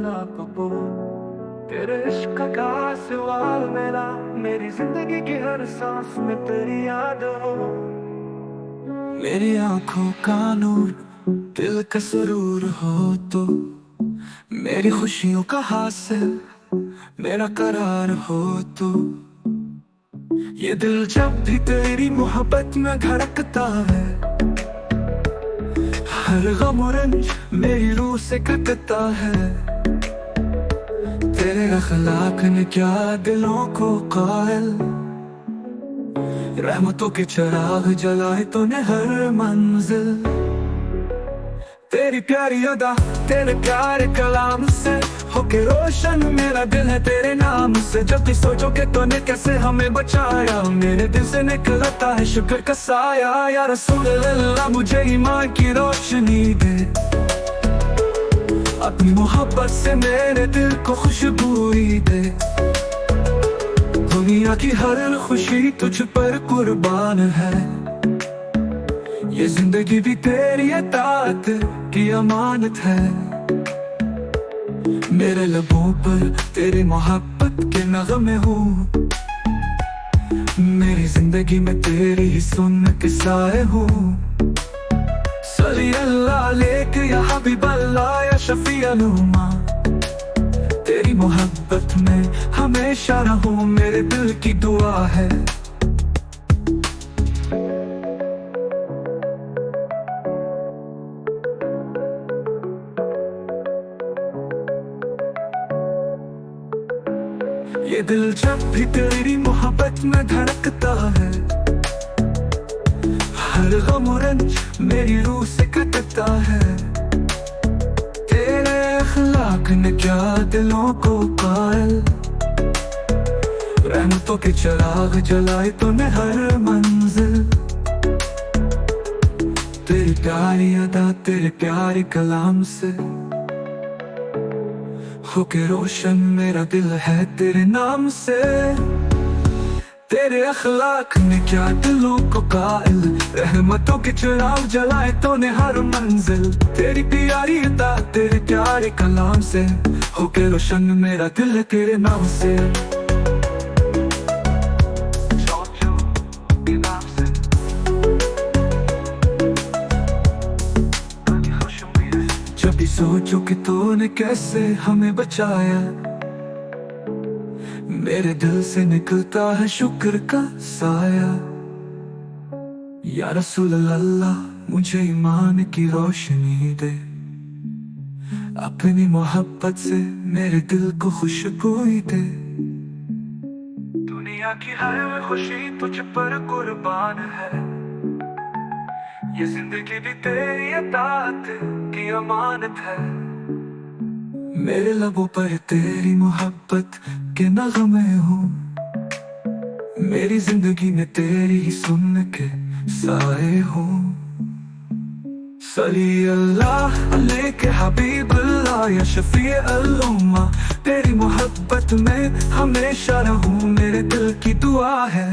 ना कबूल। तेरे इश्क का सवाल मेरा, मेरी जिंदगी की हर सांस में तेरी याद हो। मेरी आंखों का नूर, दिल का सुरूर हो तो, मेरी खुशियों का हासिल, मेरा करार हो तो। ये दिल जब भी तेरी मोहब्बत में धड़कता है, हर गम और रंज मेरी रूह से कटता है। तेरे अखलाक ने क्या दिलों को कायल, रहमतों के चिराग जलाए तूने हर मंजिल। तेरी प्यारी अदा, तेरे प्यारे कलाम से होके रोशन मेरा दिल है तेरे नाम से। जब भी सोचो कि तूने कैसे हमें बचाया, मेरे दिल से निकलता है शुक्र का साया। या रसूल अल्लाह मुझे ईमान की रोशनी दे, अपनी मोहब्बत से मेरे दिल को खुशबूई दे। दुनिया की हर खुशी तुझ पर कुर्बान है, ये जिंदगी भी तेरी अताअत की अमानत है। मेरे लबों पर तेरी मोहब्बत के नगमे हूँ, मेरी जिंदगी में तेरी ही सुन्नत के साए हूँ। सल्ली अल्लाह अलैका या हबीब अल्लाह या शफी उम्मा, तेरी मोहब्बत में हमेशा रहूं मेरे दिल की दुआ है। ये दिल जब भी तेरी मोहब्बत में धड़कता है, हर गम और रंज मेरी रूह से कटता है। तेरे अखलाक ने क्या दिलों को कायल, रहमतों के चिराग जलाए तूने हर मंजिल। तेरी प्यारी अदा, तेरे प्यारे कलाम से होके रोशन मेरा दिल है तेरे नाम से। तेरे अखलाक ने क्या दिलों को कायल, रहमतों के चिराग जलाए तूने हर मंजिल। तेरी प्यारी अदा, तेरे प्यारे कलाम से होके रोशन मेरा दिल है तेरे नाम से। जब भी सोचो कि तूने कैसे हमें बचाया, मेरे दिल से निकलता है शुक्र का साया। या रसूल अल्लाह मुझे ईमान की रोशनी दे, अपनी मोहब्बत से मेरे दिल को खुशबूई दे। दुनिया की हर खुशी तुझ पर कुर्बान है, ये जिंदगी भी तेरी अताअत की अमानत है। मेरे लबों पर तेरी मोहब्बत के नगमे हूँ, मेरी जिंदगी में तेरी ही सुन के साए हूँ। सल्ली अल्लाह अलैका हबीब अल्लाह या शफी उम्मा, तेरी मोहब्बत में हमेशा रहूं मेरे दिल की दुआ है।